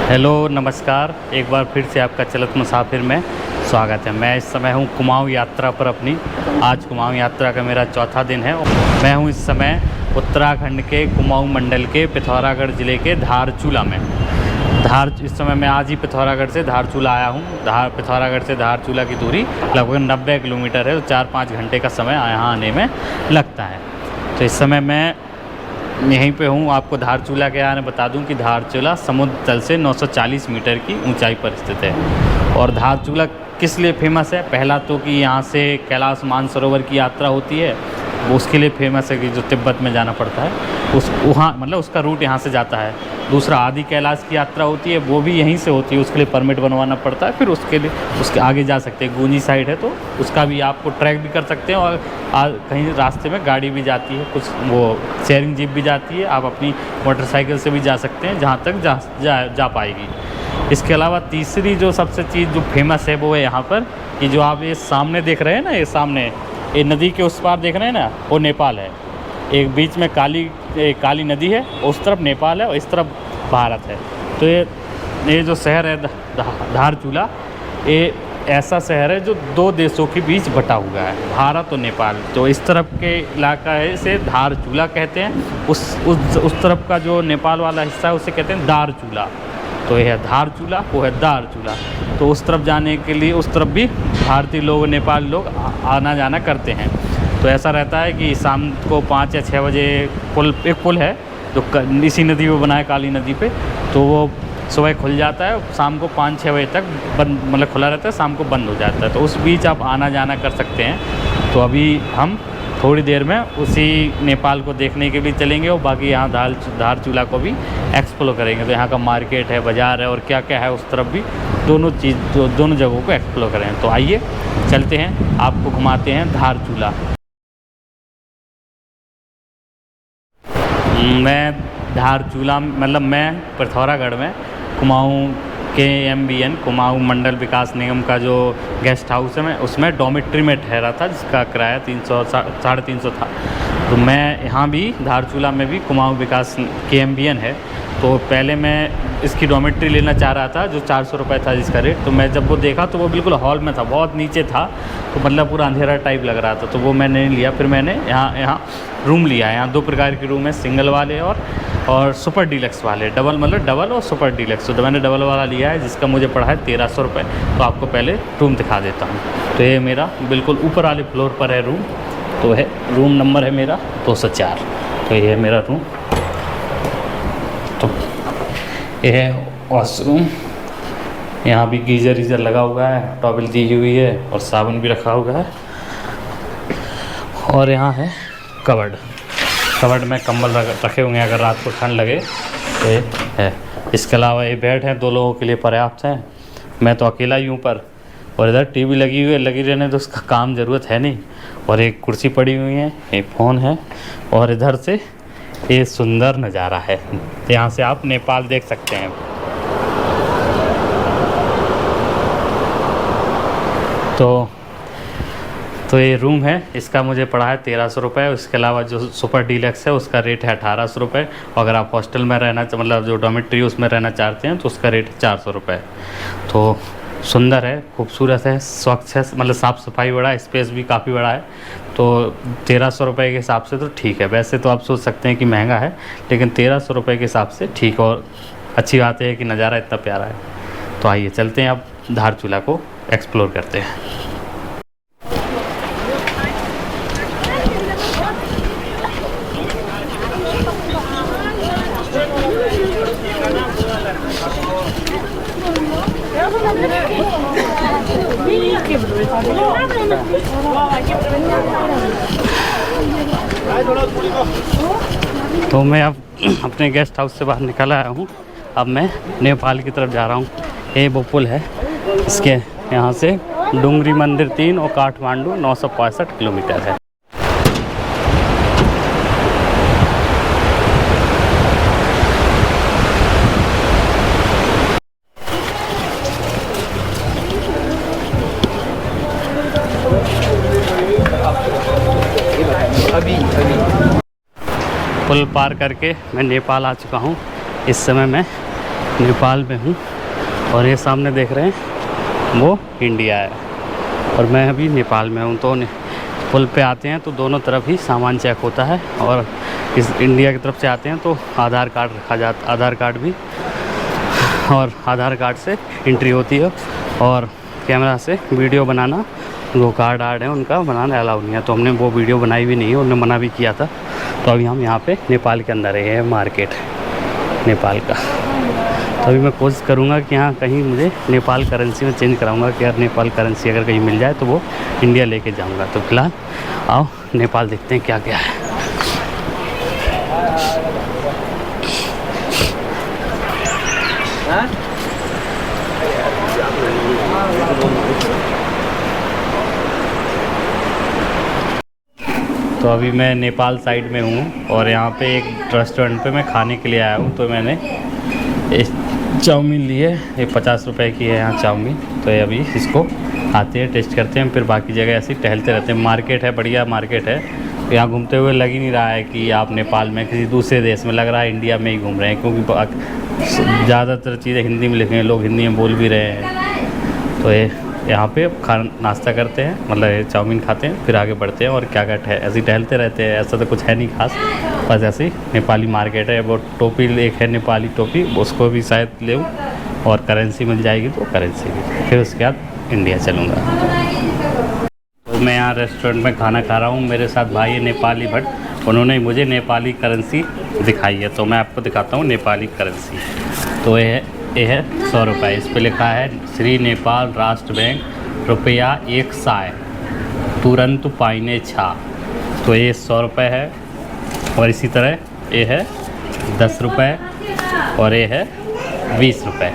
Hello नमस्कार, एक बार फिर से आपका चलत मुसाफिर में स्वागत है। मैं इस समय हूँ कुमाऊँ यात्रा पर अपनी। आज कुमाऊँ यात्रा का मेरा चौथा दिन है। मैं हूँ इस समय उत्तराखंड के कुमाऊँ मंडल के पिथौरागढ़ ज़िले के धारचूला में। इस समय मैं आज ही पिथौरागढ़ से धारचूला आया हूँ। पिथौरागढ़ से धारचूला की दूरी लगभग 90 किलोमीटर है, तो 4-5 घंटे का समय यहाँ आने में लगता है। तो इस समय मैं यहीं पे हूँ। आपको धारचूला के बारे में बता दूँ कि धारचूला समुद्र तल से 940 मीटर की ऊंचाई पर स्थित है। और धारचूला किस लिए फेमस है? पहला तो कि यहाँ से कैलाश मानसरोवर की यात्रा होती है, वो उसके लिए फेमस है कि जो तिब्बत में जाना पड़ता है वहाँ मतलब उसका रूट यहाँ से जाता है। दूसरा, आदि कैलाश की यात्रा होती है, वो भी यहीं से होती है, उसके लिए परमिट बनवाना पड़ता है। फिर उसके आगे जा सकते हैं। गूंजी साइड है तो उसका भी आपको ट्रैक भी कर सकते हैं। और कहीं रास्ते में गाड़ी भी जाती है, कुछ वो शेयरिंग जीप भी जाती है। आप अपनी मोटरसाइकिल से भी जा सकते हैं जहाँ तक जा पाएगी। इसके अलावा तीसरी जो सबसे चीज़ जो फेमस है वो है यहाँ पर कि जो आप ये सामने देख रहे हैं ना, ये सामने ये नदी के उस पार देख रहे हैं ना, वो नेपाल है। एक बीच में काली नदी है, उस तरफ नेपाल है और इस तरफ भारत है। तो ये जो शहर है धारचूला, ये ऐसा शहर है जो दो देशों के बीच बटा हुआ है, भारत और नेपाल। तो इस तरफ के इलाका है इसे धारचूला कहते हैं। उस तरफ का जो नेपाल वाला हिस्सा है उसे कहते हैं दारचूला। तो यह है धारचूला, वो है दारचूला। तो उस तरफ जाने के लिए उस तरफ भी भारतीय लोग, नेपाली लोग आना जाना करते हैं। तो ऐसा रहता है कि शाम को 5 या 6 बजे एक पुल है जो इसी नदी पे बना है, काली नदी पे। तो वो सुबह खुल जाता है, शाम को 5-6 बजे तक बंद, मतलब खुला रहता है, शाम को बंद हो जाता है। तो उस बीच आप आना जाना कर सकते हैं। तो अभी हम थोड़ी देर में उसी नेपाल को देखने के लिए चलेंगे और बाकी यहाँ धारचूला को भी एक्सप्लोर करेंगे। तो यहाँ का मार्केट है, बाज़ार है और क्या क्या है उस तरफ भी दोनों जगहों को एक्सप्लोर करें। तो आइए चलते हैं, आपको घुमाते हैं धारचूला। मैं धारचूला मतलब मैं पिथौरागढ़ में कुमाऊँ KMBN कुमाऊँ मंडल विकास निगम का जो गेस्ट हाउस है, मैं उसमें डॉर्मेट्री में ठहरा था, जिसका किराया 300-350 था। तो मैं यहाँ भी धारचूला में भी कुमाऊँ विकास KMBN है। तो पहले मैं इसकी डॉर्मेट्री लेना चाह रहा था, जो 400 रुपये था जिसका रेट। तो मैं जब वो देखा तो वो बिल्कुल हॉल में था, बहुत नीचे था, तो मतलब पूरा अंधेरा टाइप लग रहा था। तो वो मैंने नहीं लिया। फिर मैंने यहाँ रूम लिया है। यहाँ 2 प्रकार के रूम है, सिंगल वाले और सुपर डीलक्स वाले। डबल और सुपर डीलक्स। तो मैंने डबल वाला लिया है, जिसका मुझे पड़ा है 1300 रुपये। तो आपको पहले रूम दिखा देता हूँ। तो ये मेरा बिल्कुल ऊपर वाले फ्लोर पर है रूम। तो है रूम नंबर है मेरा 204। तो ये है मेरा रूम। तो ये है वॉशरूम। यहाँ भी गीज़र लगा हुआ है, टॉवल दी हुई है और साबुन भी रखा हुआ है। और यहाँ है कबर्ड में कंबल रखे हुए हैं अगर रात को ठंड लगे तो ये है। इसके अलावा ये बेड है, 2 लोगों के लिए पर्याप्त है। मैं तो अकेला ही हूँ पर। और इधर टीवी लगी हुई है, लगी रहने तो उसका काम ज़रूरत है नहीं। और एक कुर्सी पड़ी हुई है, एक फ़ोन है। और इधर से ये सुंदर नज़ारा है, यहाँ से आप नेपाल देख सकते हैं। तो ये रूम है, इसका मुझे पड़ा है 1300 रुपये। उसके अलावा जो सुपर डीलक्स है उसका रेट है 1800 रुपये। और अगर आप हॉस्टल में रहना मतलब जो डॉर्मेट्री उसमें रहना चाहते हैं तो उसका रेट है 400 रुपये। तो सुंदर है, खूबसूरत है, स्वच्छ है, मतलब साफ़ सफाई बड़ा है, स्पेस भी काफ़ी बड़ा है। तो 1300 रुपये के हिसाब से तो ठीक है। वैसे तो आप सोच सकते हैं कि महंगा है, लेकिन 1300 रुपये के हिसाब से ठीक। और अच्छी बात है कि नज़ारा इतना प्यारा है। तो आइए चलते हैं, अब धारचूला को एक्सप्लोर करते हैं। तो मैं अब अपने गेस्ट हाउस से बाहर निकल आया हूँ। अब मैं नेपाल की तरफ जा रहा हूँ। ये वो पुल है, इसके यहाँ से डुंगरी मंदिर 3 और काठमांडू 965 किलोमीटर है। पुल पार करके मैं नेपाल आ चुका हूँ। इस समय मैं नेपाल में हूँ और ये सामने देख रहे हैं वो इंडिया है और मैं अभी नेपाल में हूँ। तो पुल पे आते हैं तो दोनों तरफ ही सामान चेक होता है और इस इंडिया की तरफ से आते हैं तो आधार कार्ड रखा जाता, आधार कार्ड भी, और आधार कार्ड से एंट्री होती है और कैमरा से वीडियो बनाना, जो कार्ड है उनका बनाना अलाउ नहीं है। तो हमने वो वीडियो बनाई भी नहीं है, उन्होंने मना भी किया था। तो अभी हम यहाँ पे नेपाल के अंदर है मार्केट नेपाल का। तो अभी मैं कोशिश करूँगा कि यहाँ कहीं मुझे नेपाल करेंसी में चेंज कराऊँगा कि यार नेपाल करेंसी अगर कहीं मिल जाए तो वो इंडिया लेके जाऊँगा। तो फिलहाल आओ नेपाल देखते हैं क्या क्या है। तो अभी मैं नेपाल साइड में हूँ और यहाँ पे एक रेस्टोरेंट पे मैं खाने के लिए आया हूँ। तो मैंने चाउमीन ली है, ये 50 रुपए की है यहाँ चाउमीन। तो ये अभी इसको आते हैं, टेस्ट करते हैं, फिर बाकी जगह ऐसे ही टहलते रहते हैं। मार्केट है, बढ़िया मार्केट है। यहाँ घूमते हुए लग ही नहीं रहा है कि आप नेपाल में किसी दूसरे देश में, लग रहा है इंडिया में ही घूम रहे हैं, क्योंकि ज़्यादातर चीज़ें हिंदी में लिखे हैं, लोग हिंदी में बोल भी रहे हैं। तो ये यहाँ पे नाश्ता करते हैं, मतलब चाउमीन खाते हैं, फिर आगे बढ़ते हैं और क्या क्या ऐसे ही टहलते रहते हैं। ऐसा तो कुछ है नहीं खास, बस ऐसे ही नेपाली मार्केट है। वो टोपी एक है नेपाली टोपी, उसको भी शायद ले और करेंसी मिल जाएगी तो करेंसी भी, फिर उसके बाद इंडिया चलूँगा। तो मैं यहाँ रेस्टोरेंट में खाना खा रहा हूँ, मेरे साथ भाई है नेपाली भट्ट, उन्होंने मुझे नेपाली करेंसी दिखाई है। तो मैं आपको दिखाता हूँ नेपाली करेंसी। तो ये है 100 रुपये, इस पर लिखा है श्री नेपाल राष्ट्र बैंक रुपया 1 साय तुरंत पाइने छा। तो ये 100 रुपये है और इसी तरह ये है 10 रुपये और ये है 20 रुपये।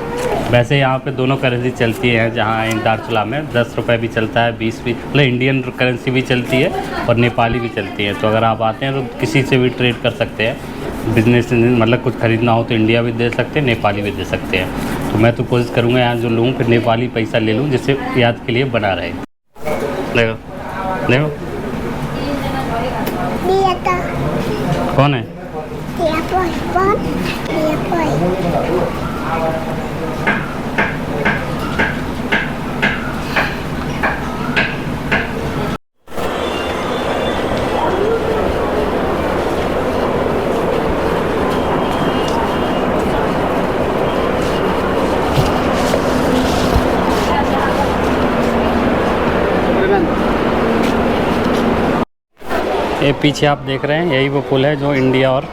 वैसे यहाँ पे दोनों करेंसी चलती है, जहाँ दारचूला में 10 रुपये भी चलता है, 20 भी, मतलब इंडियन करेंसी भी चलती है और नेपाली भी चलती है। तो अगर आप आते हैं तो किसी से भी ट्रेड कर सकते हैं, बिजनेस मतलब कुछ ख़रीदना हो तो इंडिया भी दे सकते हैं, नेपाली भी दे सकते हैं। तो मैं तो कोशिश करूँगा यहाँ जो लूँ फिर नेपाली पैसा ले लूँ, जिससे याद के लिए बना रहे। देखो देखो कौन है? ये पीछे आप देख रहे हैं, यही वो पुल है जो इंडिया और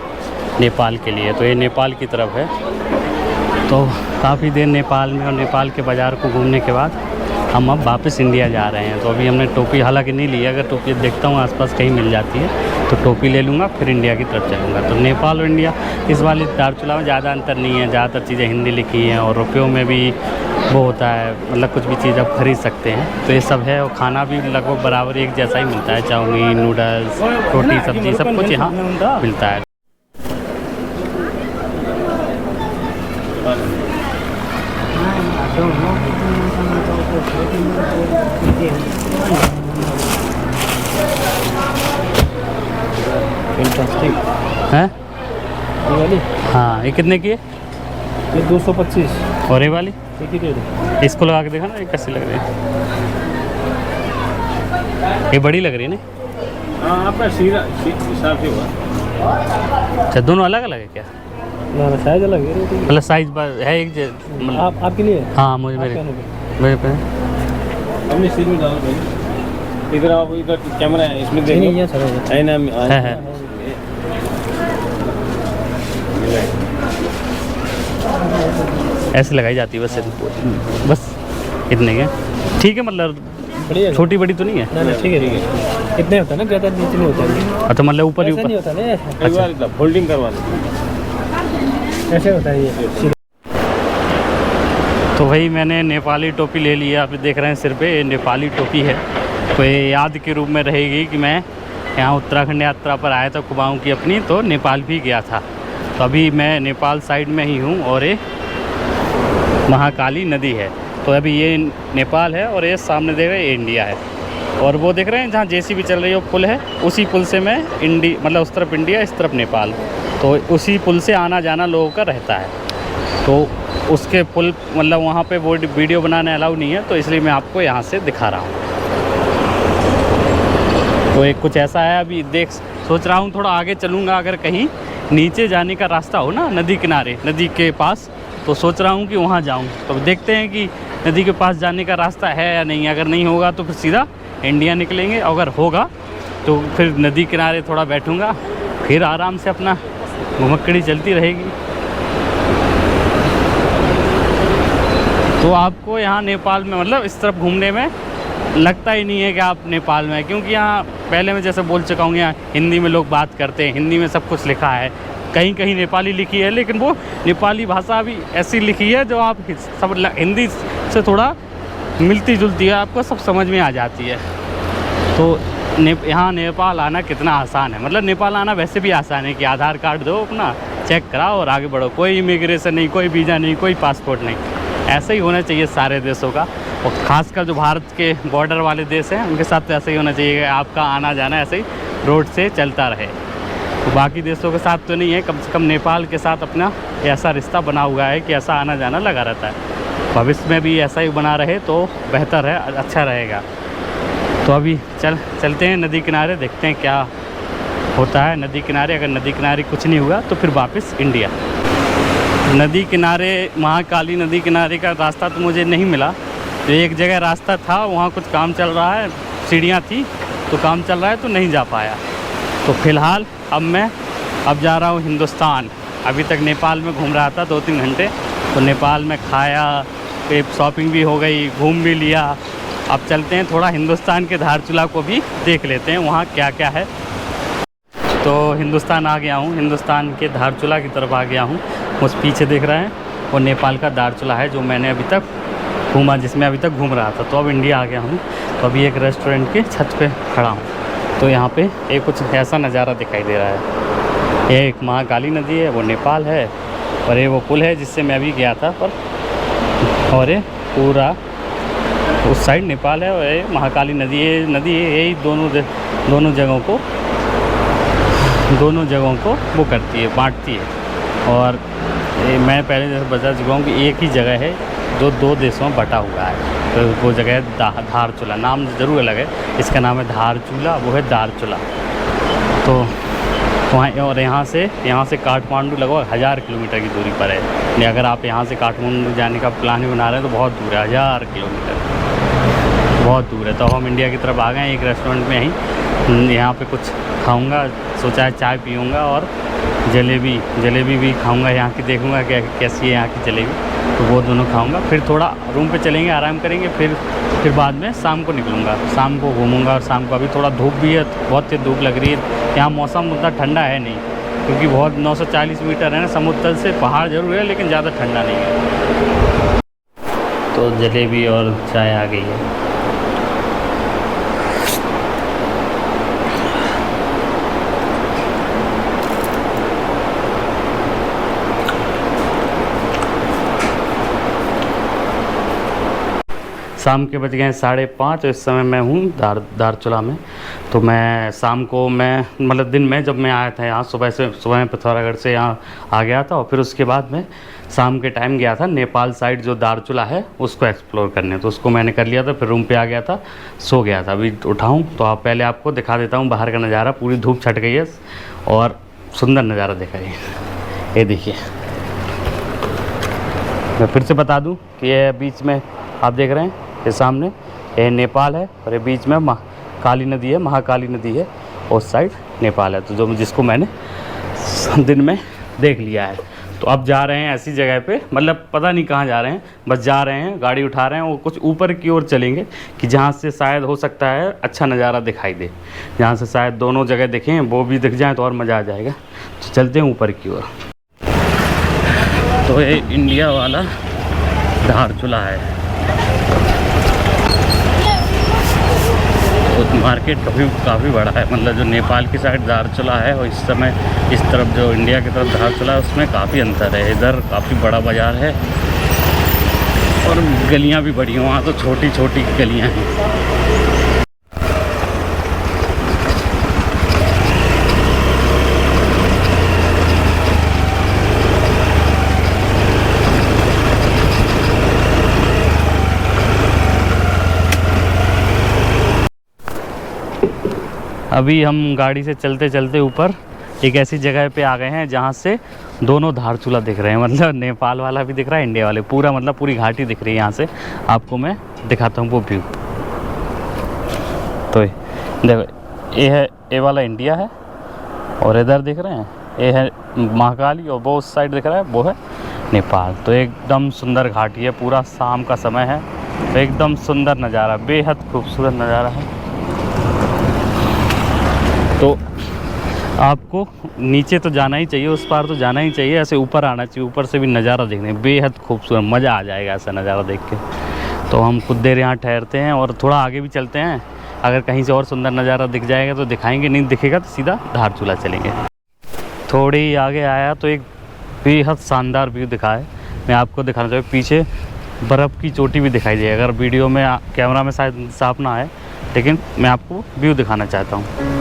नेपाल के लिए। तो ये नेपाल की तरफ है। तो काफ़ी देर नेपाल में और नेपाल के बाज़ार को घूमने के बाद हम अब वापस इंडिया जा रहे हैं। तो अभी हमने टोपी हालांकि नहीं ली है, अगर टोपी देखता हूँ आसपास कहीं मिल जाती है तो टोपी ले लूँगा, फिर इंडिया की तरफ चलूँगा। तो नेपाल और इंडिया इस वाली दारचूला में ज़्यादा अंतर नहीं है, ज़्यादातर चीज़ें हिंदी लिखी हैं और रुपयों में भी वो होता है, मतलब कुछ भी चीज़ आप खरीद सकते हैं। तो ये सब है और खाना भी लगभग बराबर एक जैसा ही मिलता है, चाउमीन, नूडल्स, रोटी, सब्जी, सब कुछ यहाँ मिलता है। है ये वाली? हाँ, ये कितने की है? ये 225। और ये वाली? एक ही दे दो। इसको लगा के देखा ना, ये कैसी लग रही है? ये बड़ी लग रही है ना? हाँ, आपका सीधा हिसाब से हुआ। अच्छा, दोनों अलग अलग है क्या? ना साइज अलग है, मतलब साइज है एक आप आपके लिए? हाँ, मुझे मेरे पे हमने सीट में डालो भाई। इधर आप, इधर कैमरा है, इसमें देखिए। नहीं, ये सर है ना, है। ऐसे लगाई जाती है बस इतने के, ठीक है। मतलब छोटी बड़ी तो नहीं है ना? ठीक है, ठीक है। इतने होता है ना, ज़्यादा नीचे नहीं होता है। अच्छा, मतलब ऊपर ही ऊपर नहीं होता ना। अच्छा, फोल्डिंग करवा दो, ऐसे होता है ये। तो भाई मैंने नेपाली टोपी ले ली है, आप देख रहे हैं सिर पे, ये नेपाली टोपी है। तो ये याद के रूप में रहेगी कि मैं यहाँ उत्तराखंड यात्रा पर आया था कुमाऊँ की अपनी, तो नेपाल भी गया था। तो अभी मैं नेपाल साइड में ही हूँ और ये महाकाली नदी है। तो अभी ये नेपाल है और ये सामने देख रहे हैं, ये इंडिया है। और वो देख रहे हैं जहाँ जेसीबी चल रही है, वो पुल है, उसी पुल से मैं मतलब उस तरफ इंडिया, इस तरफ नेपाल। तो उसी पुल से आना जाना लोगों का रहता है। तो उसके पुल मतलब वहाँ पे वो वीडियो बनाने अलाउ नहीं है, तो इसलिए मैं आपको यहाँ से दिखा रहा हूँ। तो एक कुछ ऐसा है, अभी देख सोच रहा हूँ थोड़ा आगे चलूँगा, अगर कहीं नीचे जाने का रास्ता हो ना नदी किनारे, नदी के पास, तो सोच रहा हूँ कि वहाँ जाऊँ। तो देखते हैं कि नदी के पास जाने का रास्ता है या नहीं। अगर नहीं होगा तो फिर सीधा इंडिया निकलेंगे, अगर होगा तो फिर नदी किनारे थोड़ा बैठूँगा, फिर आराम से अपना घुमक्कड़ी चलती रहेगी। तो आपको यहाँ नेपाल में मतलब इस तरफ घूमने में लगता ही नहीं है कि आप नेपाल में हैं, क्योंकि यहाँ पहले मैं जैसे बोल चुका हूँ, यहाँ हिंदी में लोग बात करते हैं, हिंदी में सब कुछ लिखा है, कहीं कहीं नेपाली लिखी है, लेकिन वो नेपाली भाषा भी ऐसी लिखी है जो आप सब हिंदी से थोड़ा मिलती जुलती है, आपको सब समझ में आ जाती है। तो यहाँ नेपाल आना कितना आसान है, मतलब नेपाल आना वैसे भी आसान है कि आधार कार्ड दो अपना, चेक कराओ और आगे बढ़ो। कोई इमिग्रेशन नहीं, कोई वीज़ा नहीं, कोई पासपोर्ट नहीं। ऐसा ही होना चाहिए सारे देशों का, और ख़ासकर जो भारत के बॉर्डर वाले देश हैं उनके साथ तो ऐसा ही होना चाहिए कि आपका आना जाना ऐसे ही रोड से चलता रहे। तो बाकी देशों के साथ तो नहीं है, कम से कम नेपाल के साथ अपना ऐसा रिश्ता बना हुआ है कि ऐसा आना जाना लगा रहता है। भविष्य में भी ऐसा ही बना रहे तो बेहतर है, अच्छा रहेगा। तो अभी चलते हैं नदी किनारे, देखते हैं क्या होता है नदी किनारे। अगर नदी किनारे कुछ नहीं हुआ तो फिर वापस इंडिया। नदी किनारे, महाकाली नदी किनारे का रास्ता तो मुझे नहीं मिला। तो एक जगह रास्ता था, वहाँ कुछ काम चल रहा है, सीढ़ियाँ थी तो काम चल रहा है तो नहीं जा पाया। तो फ़िलहाल अब जा रहा हूँ हिंदुस्तान। अभी तक नेपाल में घूम रहा था 2-3 घंटे, तो नेपाल में खाया, शॉपिंग भी हो गई, घूम भी लिया। अब चलते हैं थोड़ा हिंदुस्तान के धारचूला को भी देख लेते हैं, वहाँ क्या क्या है। तो हिंदुस्तान आ गया हूँ, हिंदुस्तान के धारचूला की तरफ आ गया हूँ। उस पीछे देख रहे हैं वो नेपाल का धारचूला है जो मैंने अभी तक घूमा, जिसमें अभी तक घूम रहा था। तो अब इंडिया आ गया हूँ, तो अभी एक रेस्टोरेंट के छत पे खड़ा हूँ। तो यहाँ पे एक कुछ ऐसा नज़ारा दिखाई दे रहा है। ये एक महाकाली नदी है, वो नेपाल है, और ये वो पुल है जिससे मैं अभी गया था पर, और ये पूरा उस साइड नेपाल है और ये महाकाली नदी। ये नदी यही दोनों जगहों को वो करती है, बांटती है। और मैं पहले जैसे बता चुका हूँ कि एक ही जगह है जो 2 देशों में बटा हुआ है। तो वो जगह है धारचूला, नाम ज़रूर अलग है, इसका नाम है धारचूला, वो है धारचूला। तो वहाँ, और यहाँ से काठमांडू लगभग 1000 किलोमीटर की दूरी पर है। अगर आप यहाँ से काठमांडू जाने का प्लान भी बना रहे हैं तो बहुत दूर है, 1000 किलोमीटर बहुत दूर है। तो हम इंडिया की तरफ आ गए, एक रेस्टोरेंट में ही यहाँ पे कुछ खाऊंगा, सोचा है चाय पीऊँगा और जलेबी भी खाऊंगा, यहाँ की देखूंगा कैसी है यहाँ की जलेबी, तो वो दोनों खाऊंगा। फिर थोड़ा रूम पे चलेंगे, आराम करेंगे, फिर बाद में शाम को निकलूँगा, शाम को घूमूंगा। और शाम को अभी थोड़ा धूप भी है, बहुत तेज़ धूप लग रही है। यहाँ मौसम उतना ठंडा है नहीं, क्योंकि बहुत 940 मीटर है ना समुद्र तल से, पहाड़ ज़रूर है लेकिन ज़्यादा ठंडा नहीं है। तो जलेबी और चाय आ गई है। शाम के बज गए 5:30। इस समय मैं हूँ धारचूला में। तो मैं शाम को मतलब दिन में जब मैं आया था यहाँ, सुबह में पिथौरागढ़ से यहाँ आ गया था, और फिर उसके बाद मैं शाम के टाइम गया था नेपाल साइड जो धारचूला है उसको एक्सप्लोर करने। तो उसको मैंने कर लिया था, फिर रूम पे आ गया था, सो गया था। अभी उठाऊँ तो पहले आपको दिखा देता हूँ बाहर का नज़ारा। पूरी धूप छट गई है और सुंदर नज़ारा दिखाइए, ये देखिए। मैं फिर से बता दूँ कि ये बीच में आप देख रहे हैं, ये सामने ये नेपाल है और ये बीच में काली नदी है, महाकाली नदी है, उस साइड नेपाल है। तो जिसको मैंने दिन में देख लिया है। तो अब जा रहे हैं ऐसी जगह पे, मतलब पता नहीं कहाँ जा रहे हैं, बस जा रहे हैं, गाड़ी उठा रहे हैं और कुछ ऊपर की ओर चलेंगे कि जहाँ से शायद हो सकता है अच्छा नज़ारा दिखाई दे, जहाँ से शायद दोनों जगह दिखें, वो भी दिख जाए तो और मज़ा आ जाएगा। तो चलते हैं ऊपर की ओर। तो ये इंडिया वाला धारचूला है। तो मार्केट काफ़ी बड़ा है, मतलब जो नेपाल की साइड धारचूला है और इस समय इस तरफ जो इंडिया की तरफ धारचूला है उसमें काफ़ी अंतर है। इधर काफ़ी बड़ा बाज़ार है और गलियां भी बड़ी हैं, वहाँ तो छोटी छोटी गलियां हैं। अभी हम गाड़ी से चलते चलते ऊपर एक ऐसी जगह पे आ गए हैं जहाँ से दोनों धारचूला दिख रहे हैं, मतलब नेपाल वाला भी दिख रहा है, इंडिया वाले, पूरा मतलब पूरी घाटी दिख रही है। यहाँ से आपको मैं दिखाता हूँ वो व्यू। तो देखो ये है, ये वाला इंडिया है और इधर दिख रहे हैं ये है महाकाली, और वो उस साइड दिख रहा है वो है नेपाल। तो एकदम सुंदर घाटी है, पूरा शाम का समय है, तो एकदम सुंदर नज़ारा, बेहद खूबसूरत नज़ारा है। तो आपको नीचे तो जाना ही चाहिए, उस पार तो जाना ही चाहिए, ऐसे ऊपर आना चाहिए, ऊपर से भी नज़ारा देखने बेहद खूबसूरत, मज़ा आ जाएगा ऐसा नज़ारा देख के। तो हम कुछ देर यहाँ ठहरते हैं और थोड़ा आगे भी चलते हैं, अगर कहीं से और सुंदर नज़ारा दिख जाएगा तो दिखाएंगे, नहीं दिखेगा तो सीधा धारचूला चलेंगे। थोड़ी ही आगे आया तो एक बेहद शानदार व्यू दिखा है, मैं आपको दिखाना चाहूँ। पीछे बर्फ़ की चोटी भी दिखाई देगी, अगर वीडियो में कैमरा में शायद साफ ना आए, लेकिन मैं आपको व्यू दिखाना चाहता हूँ।